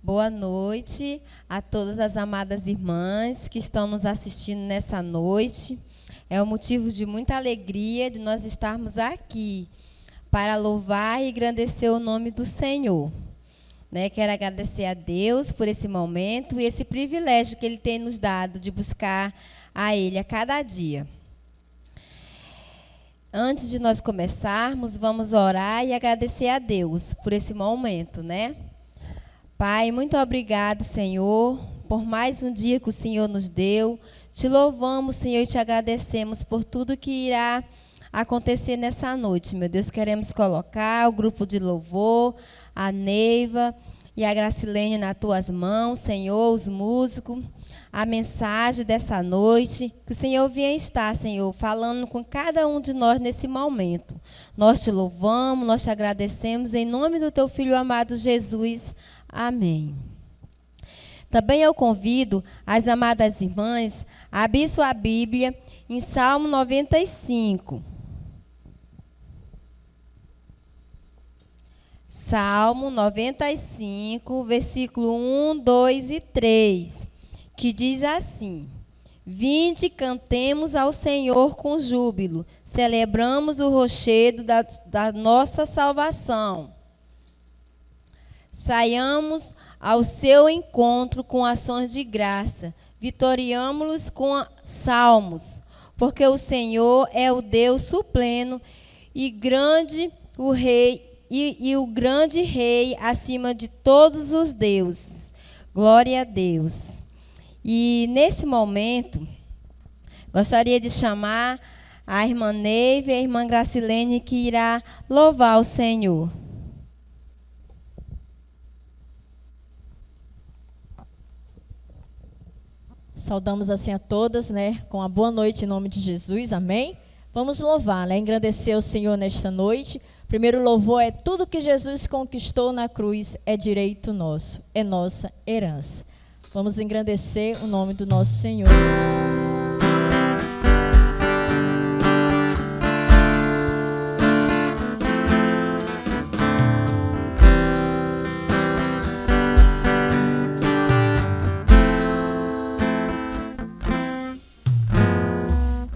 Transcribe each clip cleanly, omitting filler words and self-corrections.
Boa noite a todas as amadas irmãs que estão nos assistindo nessa noite. É um motivo de muita alegria de nós estarmos aqui para louvar e engrandecer o nome do Senhor. Quero agradecer a Deus por esse momento e esse privilégio que Ele tem nos dado de buscar a Ele a cada dia. Antes de nós começarmos, vamos orar e agradecer a Deus por esse momento, Pai, muito obrigado, Senhor, por mais um dia que o Senhor nos deu. Te louvamos, Senhor, e te agradecemos por tudo que irá acontecer nessa noite. Meu Deus, queremos colocar o grupo de louvor, a Neiva e a Gracilene nas tuas mãos, Senhor, os músicos, a mensagem dessa noite, que o Senhor venha estar, Senhor, falando com cada um de nós nesse momento. Nós te louvamos, nós te agradecemos, em nome do teu Filho amado Jesus. Amém. Também eu convido as amadas irmãs a abrir sua Bíblia em Salmo 95. Salmo 95, versículo 1, 2 e 3, que diz assim: Vinde, cantemos ao Senhor com júbilo, celebramos o rochedo da nossa salvação. Saiamos ao seu encontro com ações de graça, vitoriamo-los com salmos, porque o Senhor é o Deus supleno e grande o Rei, e o grande Rei acima de todos os deuses. Glória a Deus. E nesse momento, gostaria de chamar a irmã Neiva e a irmã Gracilene, que irá louvar o Senhor. Saudamos assim a todas, com a boa noite em nome de Jesus, amém? Vamos louvar, engrandecer o Senhor nesta noite. Primeiro louvor é tudo que Jesus conquistou na cruz é direito nosso, é nossa herança. Vamos engrandecer o nome do nosso Senhor.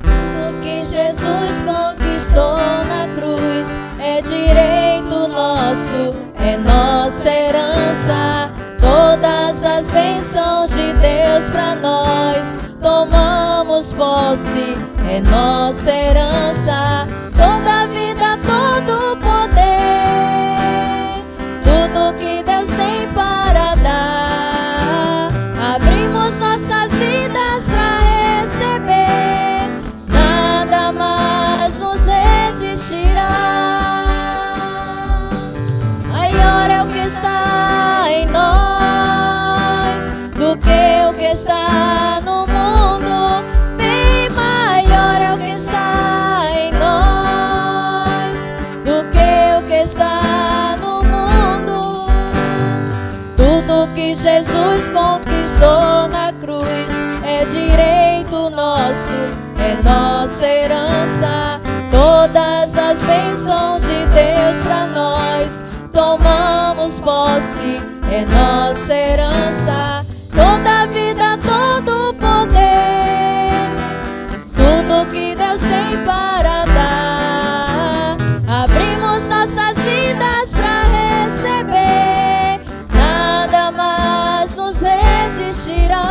Tudo que Jesus conquistou na cruz é direito nosso, é nossa herança. Todas as bênçãos de Deus para nós, tomamos posse, é nossa herança. Toda a vida, todo o poder, tudo que Deus tem para dar, abrimos nossas vidas para receber, nada mais nos resistirá. Maior é o que está em nós do que o que está no mundo. Bem maior é o que está em nós do que o que está no mundo. Tudo que Jesus conquistou na cruz é direito nosso, é nossa herança. Todas as bênçãos de Deus para nós, tomamos posse, é nossa herança. Toda a vida, todo o poder, tudo que Deus tem para dar, abrimos nossas vidas para receber, nada mais nos resistirá.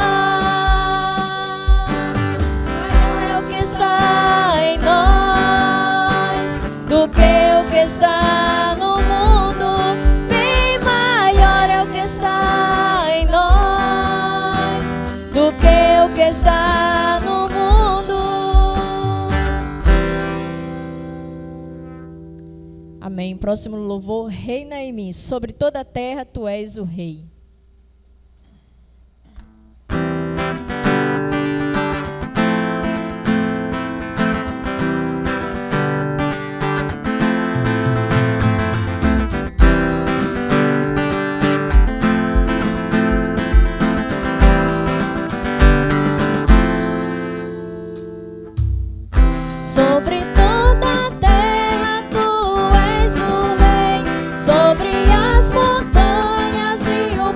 Maior é o que está em nós do que o que está no mundo. Bem maior é o que está em nós do que o que está no mundo. Amém. Próximo louvor, reina em mim, sobre toda a terra tu és o Rei. Sobre toda a terra tu és o Rei, sobre as montanhas e o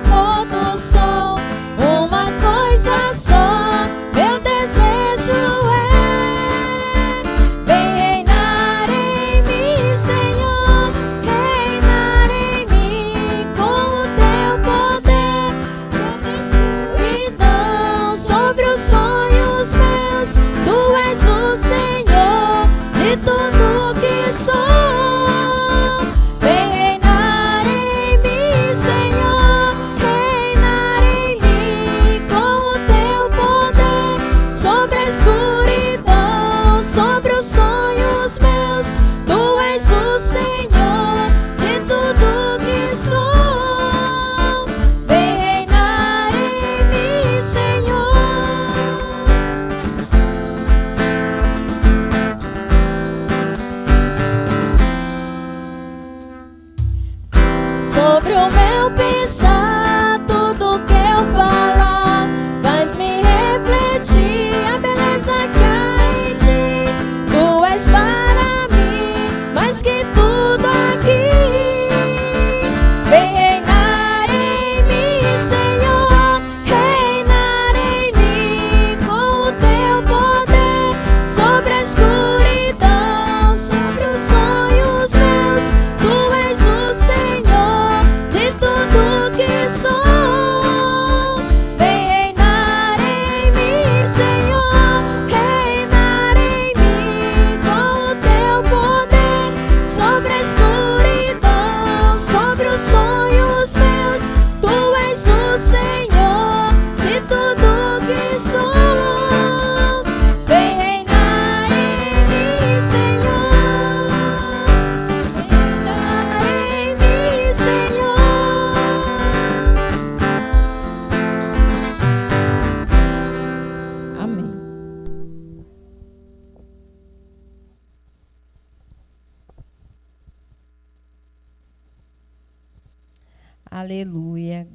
Aleluia.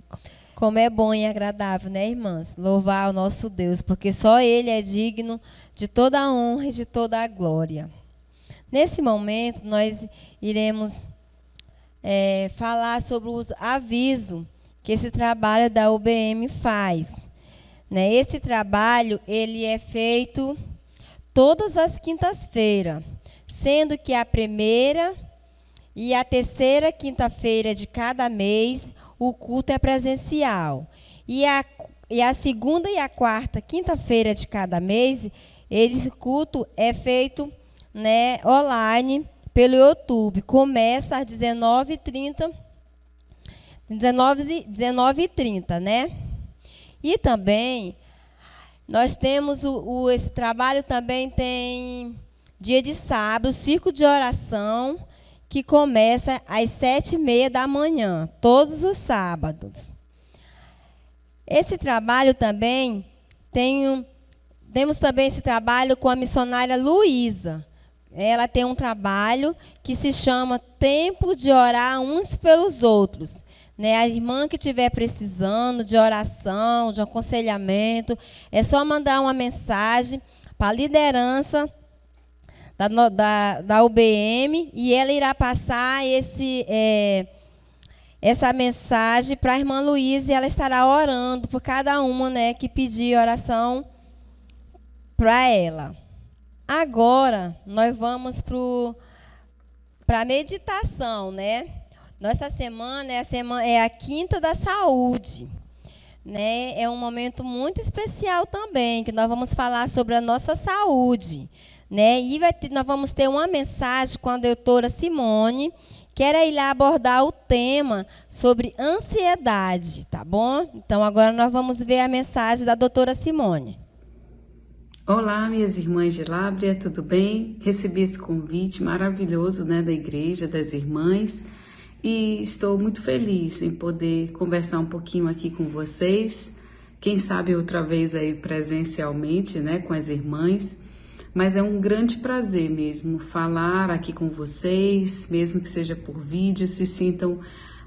Como é bom e agradável, né, irmãs? Louvar o nosso Deus, porque só Ele é digno de toda a honra e de toda a glória. Nesse momento, nós iremos falar sobre os avisos que esse trabalho da UBM faz. Né? Esse trabalho ele é feito todas as quintas-feiras, sendo que a primeira e a terceira quinta-feira de cada mês o culto é presencial. E a segunda e a quarta quinta-feira de cada mês, esse culto é feito, né, online pelo YouTube. Começa às 19h30, né? E também nós temos esse trabalho também tem dia de sábado, círculo de oração, que começa às 7h30 da manhã, todos os sábados. Esse trabalho também temos também esse trabalho com a missionária Luísa. Ela tem um trabalho que se chama Tempo de Orar Uns pelos Outros. Né? A irmã que estiver precisando de oração, de aconselhamento, é só mandar uma mensagem para a liderança da UBM e ela irá passar essa mensagem para a irmã Luísa e ela estará orando por cada uma, né, que pedir oração para ela. Agora, nós vamos para a meditação, né? Nossa semana é a Quinta da Saúde. Né? É um momento muito especial também, que nós vamos falar sobre a nossa saúde. Né? E nós vamos ter uma mensagem com a doutora Simone, que ela irá abordar o tema sobre ansiedade, tá bom? Então, agora nós vamos ver a mensagem da doutora Simone. Olá, minhas irmãs de Lábrea, tudo bem? Recebi esse convite maravilhoso, né, da Igreja das Irmãs e estou muito feliz em poder conversar um pouquinho aqui com vocês. Quem sabe outra vez aí presencialmente, né, com as irmãs. Mas é um grande prazer mesmo falar aqui com vocês, mesmo que seja por vídeo, se sintam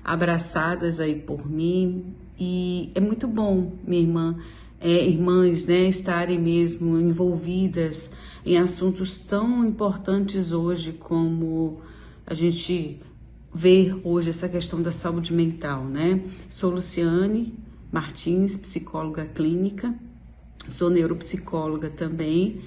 abraçadas aí por mim. E é muito bom, minha irmã, irmãs, né, estarem mesmo envolvidas em assuntos tão importantes hoje como a gente vê hoje essa questão da saúde mental, né? Sou Luciane Martins, psicóloga clínica, sou neuropsicóloga também.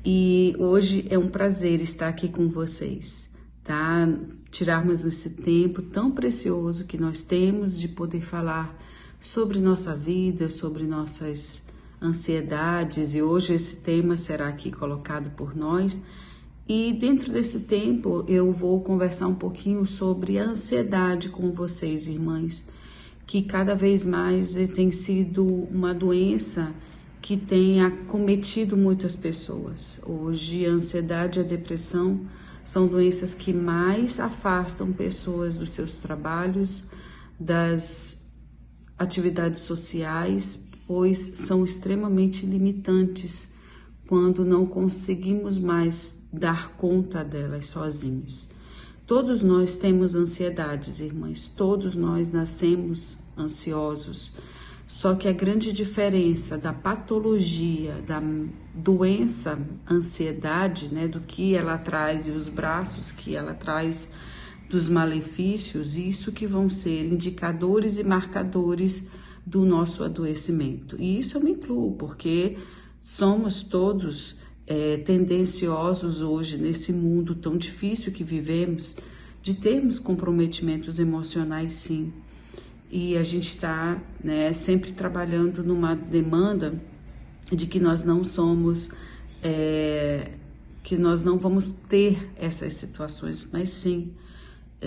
E hoje é um prazer estar aqui com vocês, tá? Tirarmos esse tempo tão precioso que nós temos de poder falar sobre nossa vida, sobre nossas ansiedades, e hoje esse tema será aqui colocado por nós. E dentro desse tempo eu vou conversar um pouquinho sobre a ansiedade com vocês, irmãs, que cada vez mais tem sido uma doença que tem acometido muitas pessoas. Hoje, a ansiedade e a depressão são doenças que mais afastam pessoas dos seus trabalhos, das atividades sociais, pois são extremamente limitantes quando não conseguimos mais dar conta delas sozinhos. Todos nós temos ansiedades, irmãs, todos nós nascemos ansiosos. Só que a grande diferença da patologia, da doença, ansiedade, né, do que ela traz e os braços que ela traz dos malefícios, isso que vão ser indicadores e marcadores do nosso adoecimento. E isso eu me incluo, porque somos todos tendenciosos hoje, nesse mundo tão difícil que vivemos, de termos comprometimentos emocionais, sim. E a gente está, né, sempre trabalhando numa demanda de que nós não somos, que nós não vamos ter essas situações, mas sim,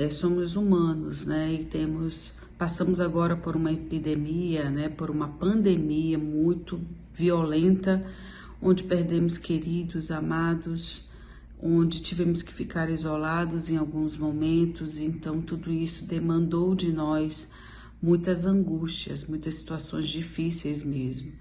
somos humanos, né, e passamos agora por uma epidemia, né, por uma pandemia muito violenta, onde perdemos queridos, amados, onde tivemos que ficar isolados em alguns momentos. Então tudo isso demandou de nós muitas angústias, muitas situações difíceis mesmo.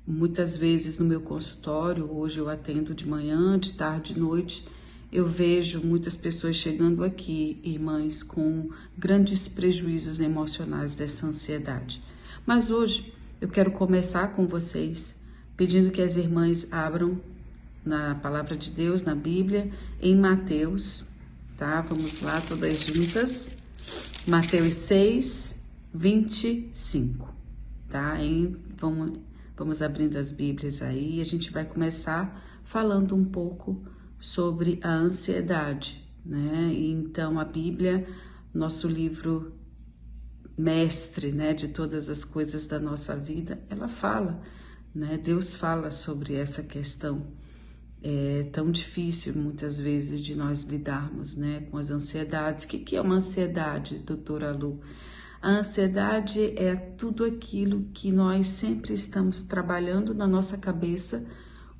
Muitas vezes no meu consultório, hoje eu atendo de manhã, de tarde, de noite, eu vejo muitas pessoas chegando aqui, irmãs, com grandes prejuízos emocionais dessa ansiedade. Mas hoje eu quero começar com vocês pedindo que as irmãs abram na palavra de Deus, na Bíblia, em Mateus, tá? Vamos lá, todas juntas. Mateus 6, 25, tá? Vamos abrindo as Bíblias aí e a gente vai começar falando um pouco sobre a ansiedade, né? Então, a Bíblia, nosso livro mestre, né, de todas as coisas da nossa vida, ela fala, né? Deus fala sobre essa questão. É tão difícil muitas vezes de nós lidarmos, né, com as ansiedades. O que é uma ansiedade, doutora Lu? A ansiedade é tudo aquilo que nós sempre estamos trabalhando na nossa cabeça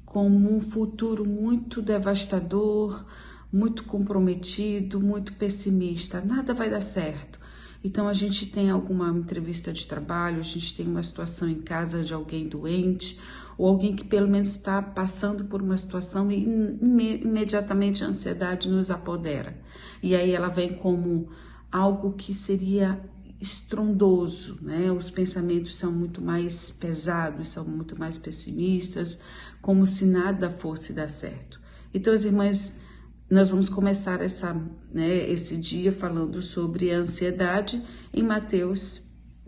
como um futuro muito devastador, muito comprometido, muito pessimista. Nada vai dar certo. Então a gente tem alguma entrevista de trabalho, a gente tem uma situação em casa de alguém doente, ou alguém que pelo menos está passando por uma situação e imediatamente a ansiedade nos apodera. E aí ela vem como algo que seria estrondoso, né? Os pensamentos são muito mais pesados, são muito mais pessimistas, como se nada fosse dar certo. Então, as irmãs, nós vamos começar esse dia falando sobre a ansiedade em Mateus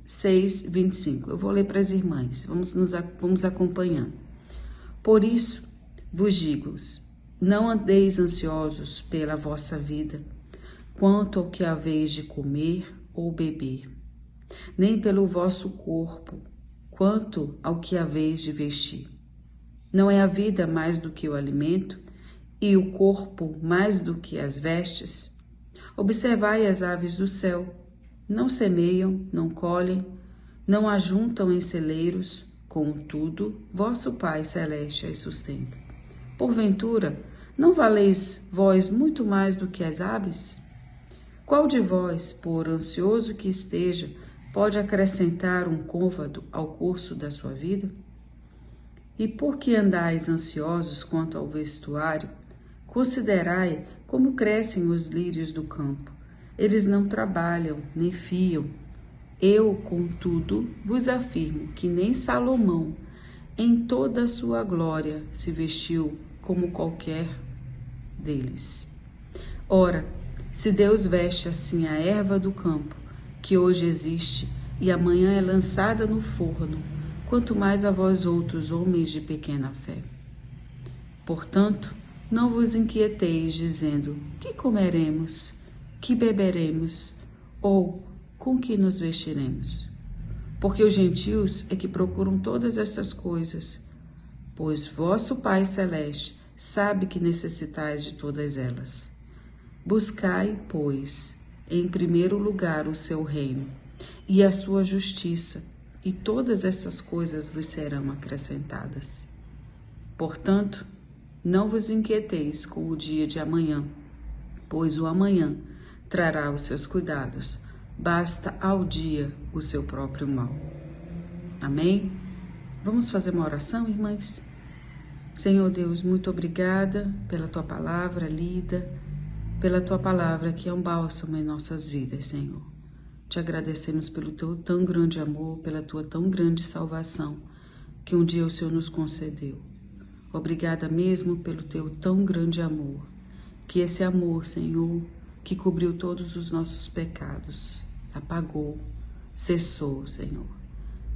6, 25. Eu vou ler para as irmãs, vamos acompanhando. Por isso vos digo, não andeis ansiosos pela vossa vida, quanto ao que haveis de comer ou beber, nem pelo vosso corpo, quanto ao que haveis de vestir. Não é a vida mais do que o alimento, e o corpo mais do que as vestes? Observai as aves do céu, não semeiam, não colhem, não ajuntam em celeiros, contudo, vosso Pai Celeste as sustenta. Porventura, não valeis vós muito mais do que as aves? Qual de vós, por ansioso que esteja, pode acrescentar um côvado ao curso da sua vida? E por que andais ansiosos quanto ao vestuário? Considerai como crescem os lírios do campo. Eles não trabalham, nem fiam. Eu, contudo, vos afirmo que nem Salomão, em toda a sua glória, se vestiu como qualquer deles. Ora, se Deus veste assim a erva do campo, que hoje existe e amanhã é lançada no forno, quanto mais a vós outros, homens de pequena fé. Portanto, não vos inquieteis, dizendo, que comeremos, que beberemos, ou com que nos vestiremos? Porque os gentios é que procuram todas estas coisas, pois vosso Pai Celeste sabe que necessitais de todas elas. Buscai, pois, em primeiro lugar o seu reino e a sua justiça, e todas essas coisas vos serão acrescentadas. Portanto, não vos inquieteis com o dia de amanhã, pois o amanhã trará os seus cuidados. Basta ao dia o seu próprio mal. Amém? Vamos fazer uma oração, irmãs? Senhor Deus, muito obrigada pela tua palavra lida, pela tua palavra que é um bálsamo em nossas vidas, Senhor. Te agradecemos pelo teu tão grande amor, pela tua tão grande salvação que um dia o Senhor nos concedeu. Obrigada mesmo pelo teu tão grande amor, que esse amor, Senhor, que cobriu todos os nossos pecados, apagou, cessou, Senhor.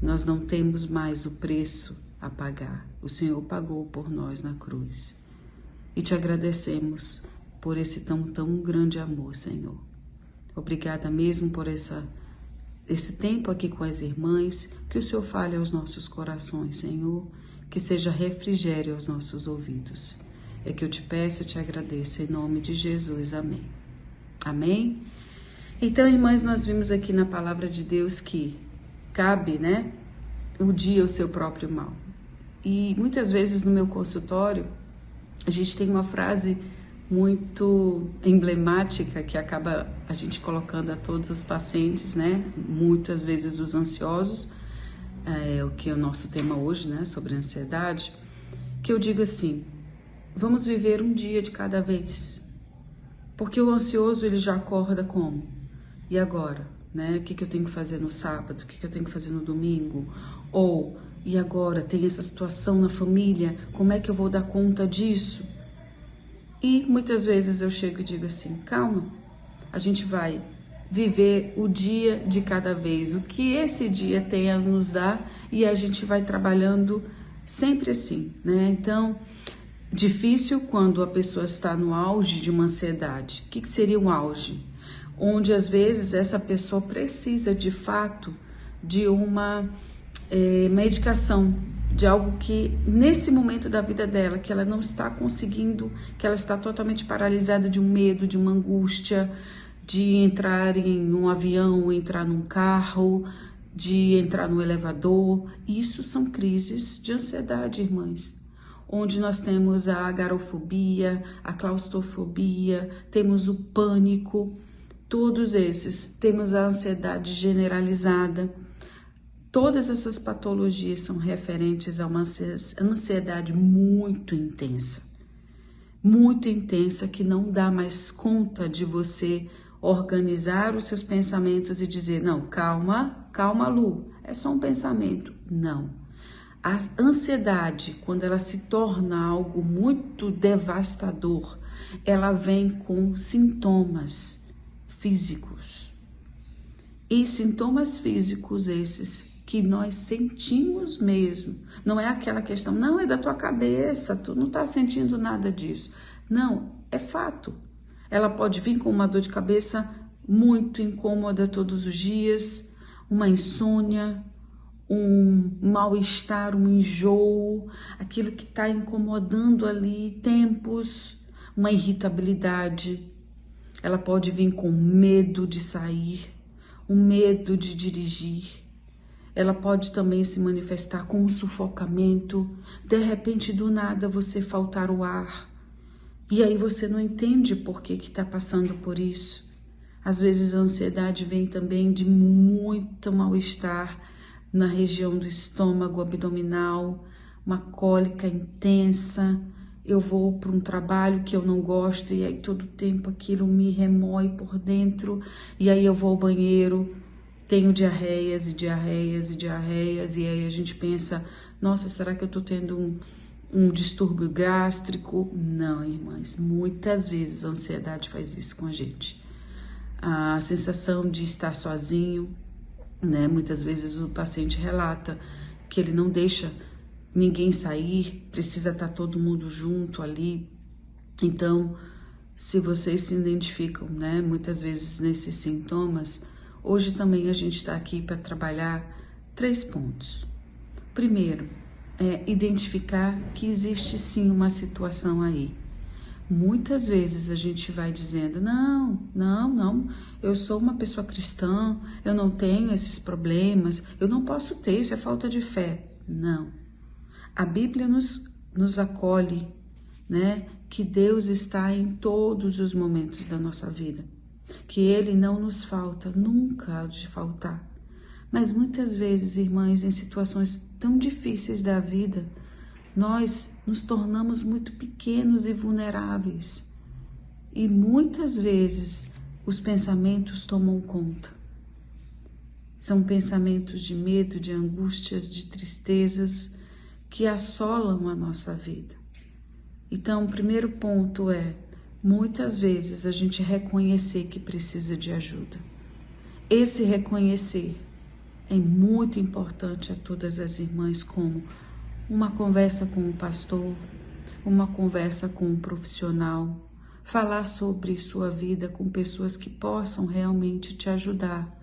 Nós não temos mais o preço a pagar. O Senhor pagou por nós na cruz. E te agradecemos por esse tão grande amor, Senhor. Obrigada mesmo por esse tempo aqui com as irmãs, que o Senhor fale aos nossos corações, Senhor, que seja refrigério aos nossos ouvidos. É que eu te peço e te agradeço em nome de Jesus. Amém. Amém? Então, irmãs, nós vimos aqui na palavra de Deus que cabe, né, o dia o seu próprio mal. E muitas vezes no meu consultório, a gente tem uma frase muito emblemática que acaba a gente colocando a todos os pacientes, né, muitas vezes os ansiosos, o que é o nosso tema hoje, né, sobre ansiedade, que eu digo assim, vamos viver um dia de cada vez. Porque o ansioso, ele já acorda como? E agora? Né? O que eu tenho que fazer no sábado? O que eu tenho que fazer no domingo? Ou, e agora? Tem essa situação na família? Como é que eu vou dar conta disso? E muitas vezes eu chego e digo assim, calma, a gente vai viver o dia de cada vez, o que esse dia tem a nos dar, e a gente vai trabalhando sempre assim, né? Então, difícil quando a pessoa está no auge de uma ansiedade. O que seria um auge? Onde às vezes essa pessoa precisa de fato de uma medicação, de algo que nesse momento da vida dela, que ela não está conseguindo, que ela está totalmente paralisada de um medo, de uma angústia, de entrar em um avião, entrar num carro, de entrar no elevador. Isso são crises de ansiedade, irmãs, onde nós temos a agorafobia, a claustrofobia, temos o pânico, todos esses, temos a ansiedade generalizada. Todas essas patologias são referentes a uma ansiedade muito intensa, que não dá mais conta de você organizar os seus pensamentos e dizer, não, calma, Lu, é só um pensamento. Não. A ansiedade, quando ela se torna algo muito devastador, ela vem com sintomas físicos. E sintomas físicos esses que nós sentimos mesmo. Não é aquela questão, não, é da tua cabeça, tu não tá sentindo nada disso. Não, é fato. Ela pode vir com uma dor de cabeça muito incômoda todos os dias, uma insônia, um mal-estar, um enjoo, aquilo que está incomodando ali tempos, uma irritabilidade. Ela pode vir com medo de sair, um medo de dirigir. Ela pode também se manifestar com um sufocamento, de repente do nada você faltar o ar, e aí você não entende por que está passando por isso. Às vezes a ansiedade vem também de muito mal-estar na região do estômago abdominal, uma cólica intensa. Eu vou para um trabalho que eu não gosto e aí todo tempo aquilo me remói por dentro, e aí eu vou ao banheiro, tenho diarreias e aí a gente pensa, nossa, será que eu estou tendo um distúrbio gástrico? Não, irmãs, muitas vezes a ansiedade faz isso com a gente. A sensação de estar sozinho, né? Muitas vezes o paciente relata que ele não deixa ninguém sair, precisa estar todo mundo junto ali. Então, se vocês se identificam, né, muitas vezes nesses sintomas, hoje também a gente está aqui para trabalhar 3 pontos. Primeiro, é identificar que existe sim uma situação aí. Muitas vezes a gente vai dizendo, não, eu sou uma pessoa cristã, eu não tenho esses problemas, eu não posso ter, isso é falta de fé. Não. A Bíblia nos acolhe, né, que Deus está em todos os momentos da nossa vida, que Ele não nos falta, nunca há de faltar. Mas muitas vezes, irmãs, em situações tão difíceis da vida, nós nos tornamos muito pequenos e vulneráveis. E muitas vezes os pensamentos tomam conta. São pensamentos de medo, de angústias, de tristezas que assolam a nossa vida. Então, o primeiro ponto é, muitas vezes, a gente reconhecer que precisa de ajuda. Esse reconhecer é muito importante a todas as irmãs, como uma conversa com o pastor, uma conversa com um profissional, falar sobre sua vida com pessoas que possam realmente te ajudar.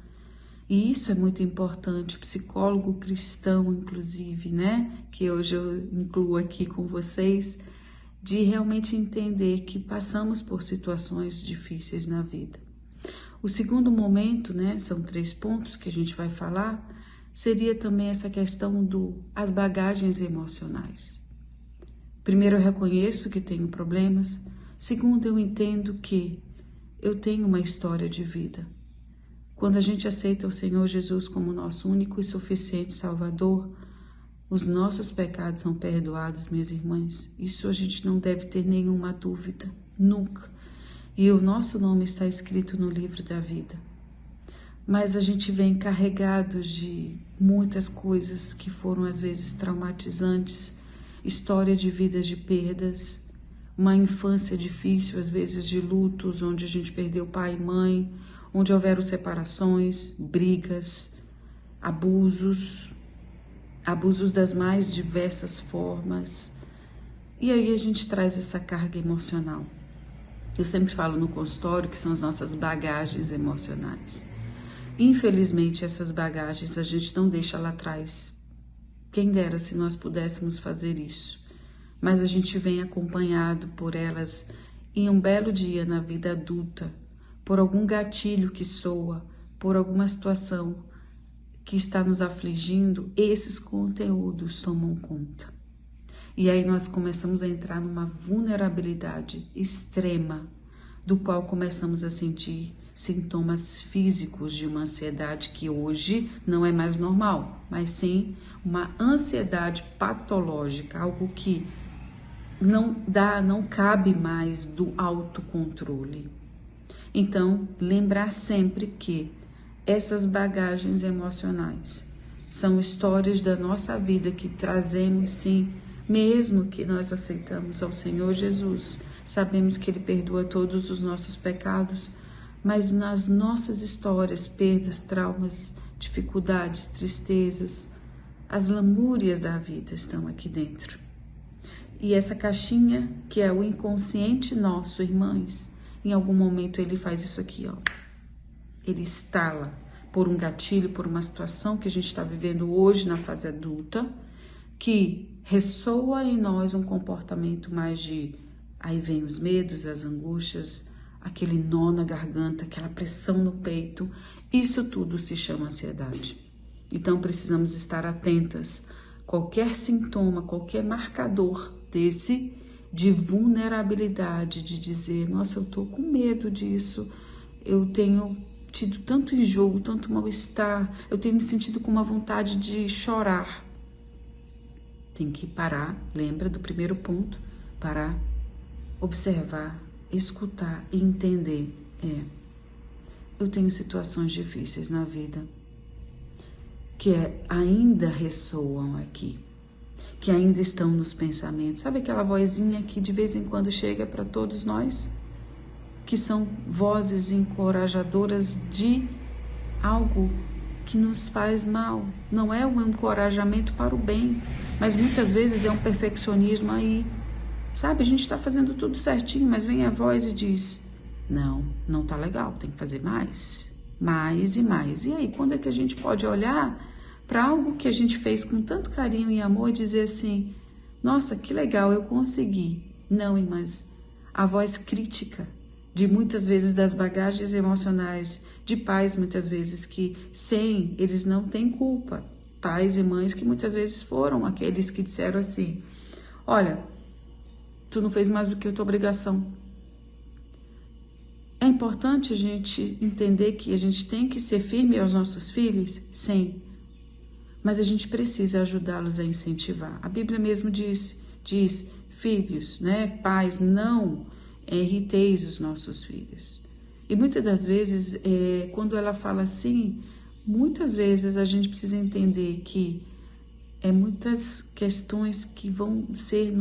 E isso é muito importante, psicólogo cristão, inclusive, né? Que hoje eu incluo aqui com vocês, de realmente entender que passamos por situações difíceis na vida. O segundo momento, né, são 3 pontos que a gente vai falar, seria também essa questão das bagagens emocionais. Primeiro, eu reconheço que tenho problemas. Segundo, eu entendo que eu tenho uma história de vida. Quando a gente aceita o Senhor Jesus como nosso único e suficiente Salvador, os nossos pecados são perdoados, minhas irmãs. Isso a gente não deve ter nenhuma dúvida, nunca. e o nosso nome está escrito no livro da vida. Mas a gente vem carregados de muitas coisas que foram às vezes traumatizantes, história de vidas de perdas, uma infância difícil, às vezes de lutos, onde a gente perdeu pai e mãe, onde houveram separações, brigas, abusos das mais diversas formas. E aí a gente traz essa carga emocional. Eu sempre falo no consultório que são as nossas bagagens emocionais. Infelizmente, essas bagagens a gente não deixa lá atrás. Quem dera se nós pudéssemos fazer isso. Mas a gente vem acompanhado por elas em um belo dia na vida adulta, por algum gatilho que soa, por alguma situação que está nos afligindo, esses conteúdos tomam conta. E aí nós começamos a entrar numa vulnerabilidade extrema, do qual começamos a sentir sintomas físicos de uma ansiedade que hoje não é mais normal, mas sim uma ansiedade patológica, algo que não cabe mais do autocontrole. Então, lembrar sempre que essas bagagens emocionais são histórias da nossa vida que trazemos, sim, mesmo que nós aceitamos ao Senhor Jesus, sabemos que Ele perdoa todos os nossos pecados, mas nas nossas histórias, perdas, traumas, dificuldades, tristezas, as lamúrias da vida estão aqui dentro. E essa caixinha, que é o inconsciente nosso, irmãs, em algum momento ele faz isso aqui, ó. Ele estala por um gatilho, por uma situação que a gente está vivendo hoje na fase adulta, que ressoa em nós um comportamento mais de... Aí vem os medos, as angústias, aquele nó na garganta, aquela pressão no peito. Isso tudo se chama ansiedade. Então precisamos estar atentas. Qualquer sintoma, qualquer marcador desse de vulnerabilidade, de dizer, nossa, eu tô com medo disso, eu tenho tido tanto enjoo, tanto mal-estar, eu tenho me sentido com uma vontade de chorar. Tem que parar, lembra do primeiro ponto, parar, observar, escutar e entender. Eu tenho situações difíceis na vida que ainda ressoam aqui, que ainda estão nos pensamentos. Sabe aquela vozinha que de vez em quando chega para todos nós? Que são vozes encorajadoras de algo que nos faz mal. Não é um encorajamento para o bem, mas muitas vezes é um perfeccionismo aí. Sabe, a gente está fazendo tudo certinho, mas vem a voz e diz, não tá legal, tem que fazer mais e mais. E aí, quando é que a gente pode olhar para algo que a gente fez com tanto carinho e amor e dizer assim, nossa, que legal, eu consegui. Não, irmãs, a voz crítica de muitas vezes das bagagens emocionais de pais, muitas vezes que eles não têm culpa. Pais e mães que muitas vezes foram aqueles que disseram assim, olha, tu não fez mais do que a tua obrigação. É importante a gente entender que a gente tem que ser firme aos nossos filhos, sim. Mas a gente precisa ajudá-los a incentivar. A Bíblia mesmo diz, filhos, né, pais, não irriteis os nossos filhos. E muitas das vezes, quando ela fala assim, muitas vezes a gente precisa entender que muitas questões que vão ser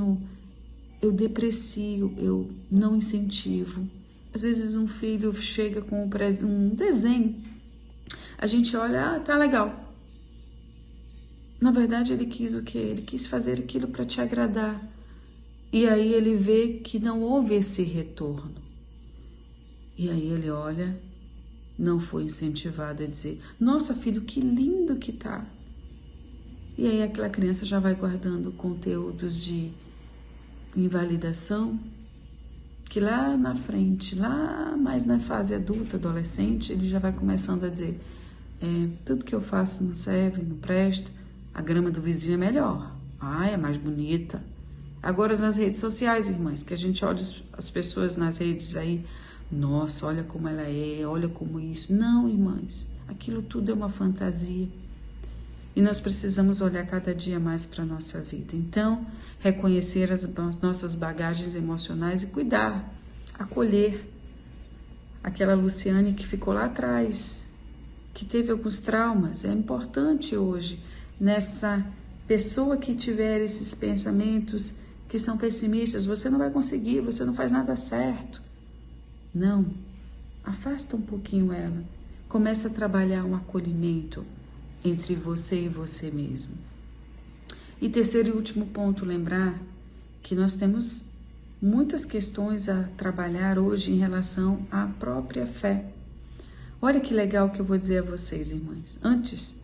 eu deprecio, eu não incentivo. Às vezes um filho chega com um desenho, a gente olha, tá legal. Na verdade, ele quis o quê? Ele quis fazer aquilo para te agradar. E aí ele vê que não houve esse retorno. E aí ele olha, não foi incentivado a dizer, nossa, filho, que lindo que tá. E aí aquela criança já vai guardando conteúdos de invalidação, que lá na frente, lá mais na fase adulta, adolescente, ele já vai começando a dizer, tudo que eu faço não serve, não presta. A grama do vizinho é melhor. É mais bonita. Agora nas redes sociais, irmãs, que a gente olha as pessoas nas redes aí. Nossa, olha como ela é, olha como isso. Não, irmãs, aquilo tudo é uma fantasia. E nós precisamos olhar cada dia mais para a nossa vida. Então, reconhecer as nossas bagagens emocionais e cuidar, acolher, aquela Luciane que ficou lá atrás, que teve alguns traumas. É importante hoje, nessa pessoa que tiver esses pensamentos que são pessimistas, você não vai conseguir, você não faz nada certo. Não, afasta um pouquinho ela. Começa a trabalhar um acolhimento entre você e você mesmo. E terceiro e último ponto, lembrar que nós temos muitas questões a trabalhar hoje em relação à própria fé. Olha que legal que eu vou dizer a vocês, irmãs. Antes,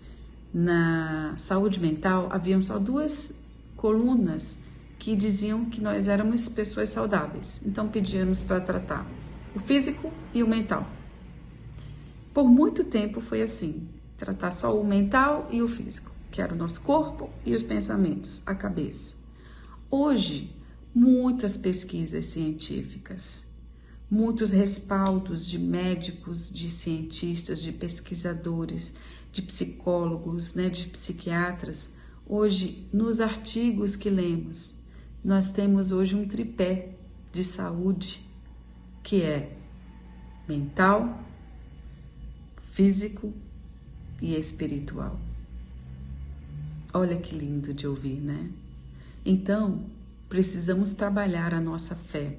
na saúde mental, haviam só 2 colunas que diziam que nós éramos pessoas saudáveis. Então, pedíamos para tratar o físico e o mental. Por muito tempo foi assim, tratar só o mental e o físico, que era o nosso corpo e os pensamentos, a cabeça. Hoje, muitas pesquisas científicas, muitos respaldos de médicos, de cientistas, de pesquisadores, de psicólogos, de psiquiatras. Hoje, nos artigos que lemos, nós temos hoje um tripé de saúde, que é mental, físico e espiritual. Olha que lindo de ouvir, né? Então, precisamos trabalhar a nossa fé.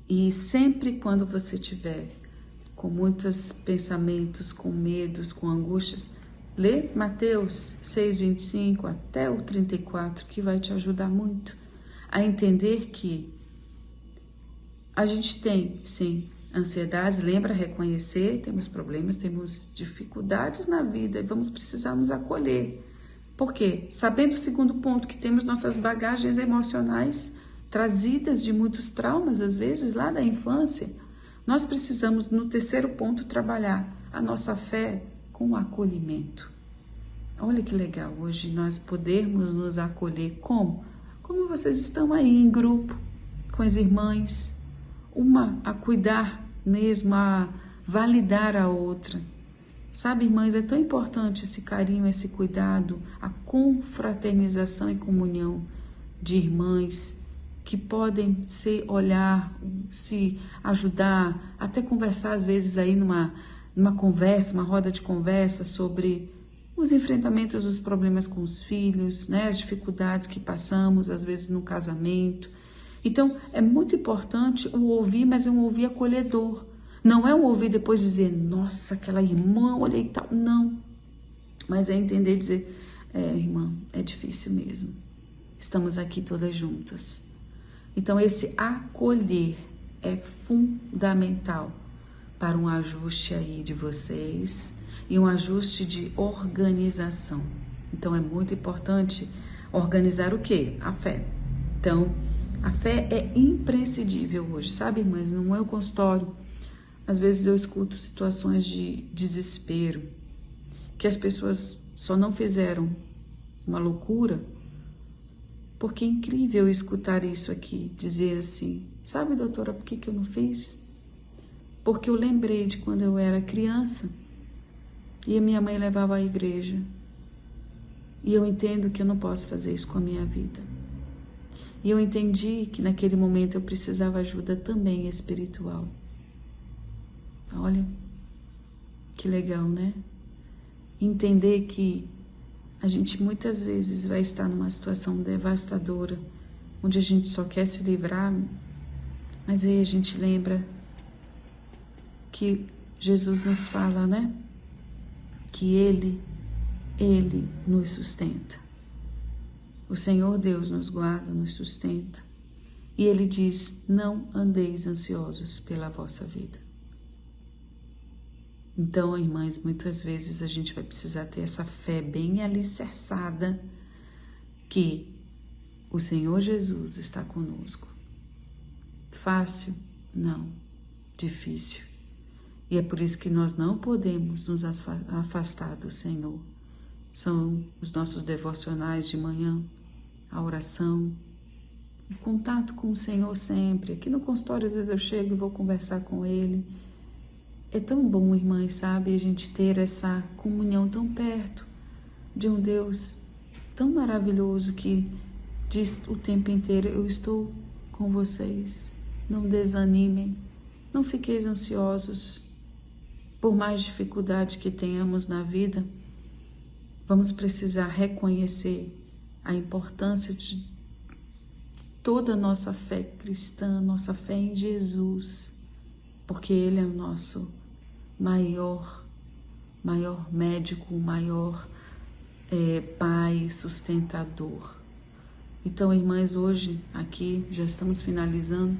E sempre quando você tiver com muitos pensamentos, com medos, com angústias, lê Mateus 6:25 até o 34, que vai te ajudar muito a entender que a gente tem, sim, ansiedades, lembra, reconhecer, temos problemas, temos dificuldades na vida e vamos precisar nos acolher. Por quê? Sabendo o segundo ponto, que temos nossas bagagens emocionais trazidas de muitos traumas, às vezes, lá da infância, nós precisamos, no terceiro ponto, trabalhar a nossa fé com acolhimento. Olha que legal hoje nós podermos nos acolher como? Como vocês estão aí em grupo, com as irmãs, uma a cuidar mesmo, a validar a outra. Sabe, irmãs, é tão importante esse carinho, esse cuidado, a confraternização e comunhão de irmãs que podem se olhar, se ajudar, até conversar às vezes aí numa conversa, uma roda de conversa sobre os enfrentamentos dos problemas com os filhos, as dificuldades que passamos às vezes no casamento. Então, é muito importante o ouvir, mas é um ouvir acolhedor. Não é um ouvir depois dizer, nossa, aquela irmã, olha e tal. Não. Mas é entender e dizer, irmã, é difícil mesmo. Estamos aqui todas juntas. Então, esse acolher é fundamental para um ajuste aí de vocês e um ajuste de organização. Então, é muito importante organizar o quê? A fé. Então, a fé é imprescindível hoje, sabe, irmãs? No meu consultório, às vezes eu escuto situações de desespero, que as pessoas só não fizeram uma loucura, porque é incrível escutar isso aqui, dizer assim, sabe, doutora, por que eu não fiz? Porque eu lembrei de quando eu era criança e a minha mãe levava à igreja, e eu entendo que eu não posso fazer isso com a minha vida. E eu entendi que naquele momento eu precisava ajuda também espiritual. Olha, que legal, né? Entender que a gente muitas vezes vai estar numa situação devastadora, onde a gente só quer se livrar, mas aí a gente lembra que Jesus nos fala, né? Que Ele nos sustenta. O Senhor Deus nos guarda, nos sustenta. E Ele diz, não andeis ansiosos pela vossa vida. Então, irmãs, muitas vezes a gente vai precisar ter essa fé bem alicerçada que o Senhor Jesus está conosco. Fácil? Não. Difícil. E é por isso que nós não podemos nos afastar do Senhor. São os nossos devocionais de manhã, a oração, o contato com o Senhor sempre. Aqui no consultório, às vezes eu chego e vou conversar com Ele. É tão bom, irmãs, sabe, a gente ter essa comunhão tão perto de um Deus tão maravilhoso que diz o tempo inteiro, eu estou com vocês, não desanimem, Não fiqueis ansiosos. Por mais dificuldade que tenhamos na vida, vamos precisar reconhecer a importância de toda a nossa fé cristã, nossa fé em Jesus, porque Ele é o nosso maior médico, maior Pai, sustentador. Então, irmãs, hoje aqui já estamos finalizando.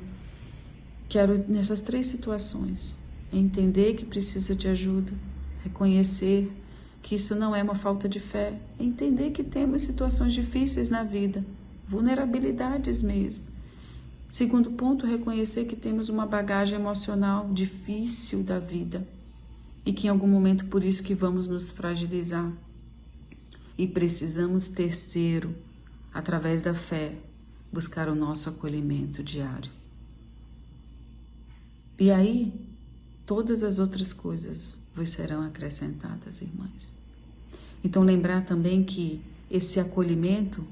Quero, nessas 3 situações, entender que precisa de ajuda, reconhecer que isso não é uma falta de fé, entender que temos situações difíceis na vida, vulnerabilidades mesmo. Segundo ponto, reconhecer que temos uma bagagem emocional difícil da vida e que em algum momento por isso que vamos nos fragilizar. E precisamos, terceiro, através da fé, buscar o nosso acolhimento diário. E aí, todas as outras coisas vos serão acrescentadas, irmãs. Então, lembrar também que esse acolhimento,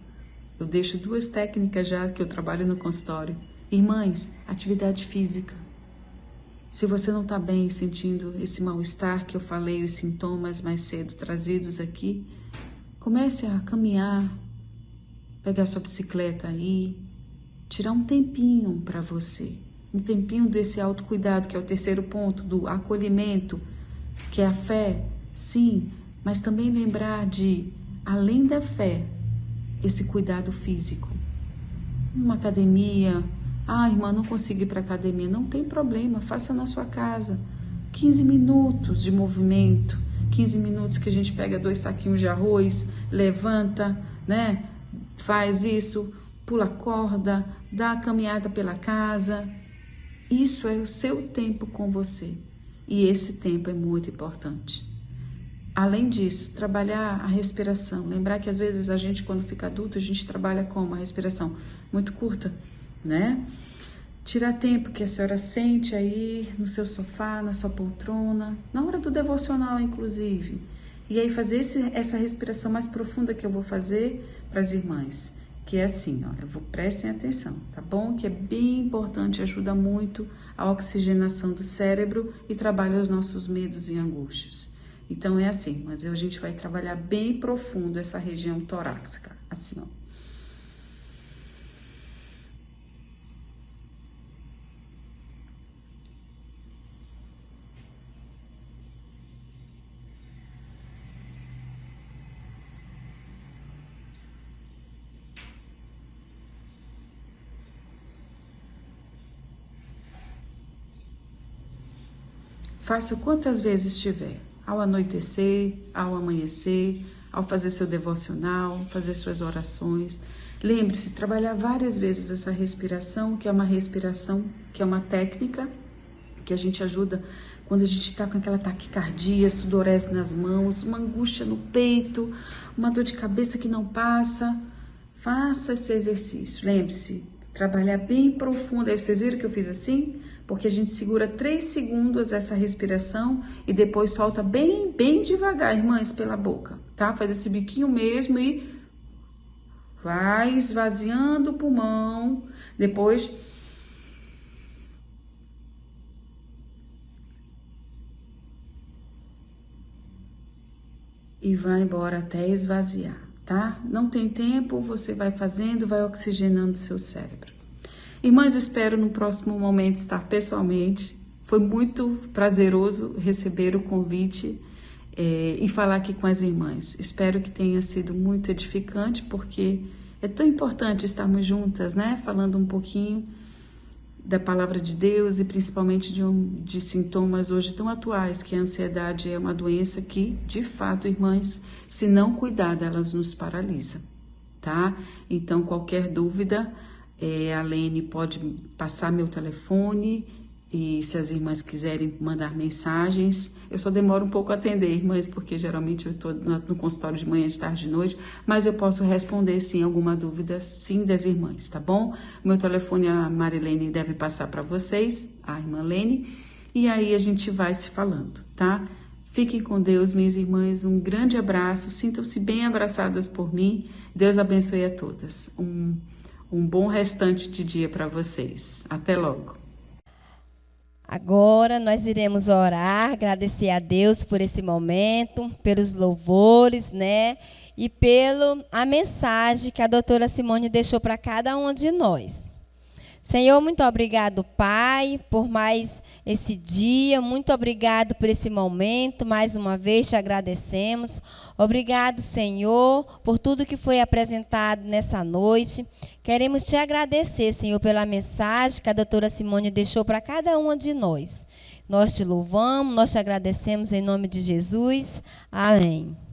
eu deixo 2 técnicas já que eu trabalho no consultório. Irmãs, atividade física. Se você não está bem, sentindo esse mal-estar que eu falei, os sintomas mais cedo trazidos aqui, comece a caminhar, pegar sua bicicleta aí, tirar um tempinho para você. Um tempinho desse autocuidado, que é o terceiro ponto, do acolhimento, que é a fé, sim, mas também lembrar de, além da fé, esse cuidado físico. Uma academia, irmã, não consigo ir para a academia, não tem problema, faça na sua casa. 15 minutos de movimento, 15 minutos que a gente pega 2 saquinhos de arroz, levanta, né? Faz isso, pula corda, dá a caminhada pela casa. Isso é o seu tempo com você. E esse tempo é muito importante. Além disso, trabalhar a respiração. Lembrar que às vezes a gente, quando fica adulto, a gente trabalha com uma respiração muito curta, né? Tirar tempo que a senhora sente aí no seu sofá, na sua poltrona, na hora do devocional, inclusive. E aí fazer essa respiração mais profunda que eu vou fazer para as irmãs. Que é assim, olha, prestem atenção, tá bom? Que é bem importante, ajuda muito a oxigenação do cérebro e trabalha os nossos medos e angústias. Então é assim, mas a gente vai trabalhar bem profundo essa região torácica, assim, ó. Faça quantas vezes tiver, ao anoitecer, ao amanhecer, ao fazer seu devocional, fazer suas orações. Lembre-se, trabalhar várias vezes essa respiração, que é uma respiração, que é uma técnica que a gente ajuda quando a gente está com aquela taquicardia, sudorese nas mãos, uma angústia no peito, uma dor de cabeça que não passa. Faça esse exercício. Lembre-se, trabalhar bem profundo. Aí vocês viram que eu fiz assim? Porque a gente segura 3 segundos essa respiração e depois solta bem devagar, irmãs, pela boca, tá? Faz esse biquinho mesmo e vai esvaziando o pulmão. Depois e vai embora até esvaziar, tá? Não tem tempo, você vai fazendo, vai oxigenando seu cérebro. Irmãs, espero no próximo momento estar pessoalmente. Foi muito prazeroso receber o convite e falar aqui com as irmãs. Espero que tenha sido muito edificante, porque é tão importante estarmos juntas, né? Falando um pouquinho da palavra de Deus e principalmente de sintomas hoje tão atuais, que a ansiedade é uma doença que, de fato, irmãs, se não cuidada, elas nos paralisa, tá? Então, qualquer dúvida, a Lene pode passar meu telefone e se as irmãs quiserem mandar mensagens, eu só demoro um pouco a atender, irmãs, porque geralmente eu estou no consultório de manhã, de tarde, de noite, mas eu posso responder sim alguma dúvida sim das irmãs, tá bom? Meu telefone a Marilene deve passar para vocês, a irmã Lene, e aí a gente vai se falando, tá? Fiquem com Deus, minhas irmãs, um grande abraço, sintam-se bem abraçadas por mim, Deus abençoe a todas, um bom restante de dia para vocês. Até logo. Agora nós iremos orar, agradecer a Deus por esse momento, pelos louvores, né? E a mensagem que a doutora Simone deixou para cada um de nós. Senhor, muito obrigado, Pai, por mais esse dia. Muito obrigado por esse momento. Mais uma vez te agradecemos. Obrigado, Senhor, por tudo que foi apresentado nessa noite. Queremos te agradecer, Senhor, pela mensagem que a doutora Simone deixou para cada uma de nós. Nós te louvamos, nós te agradecemos em nome de Jesus. Amém.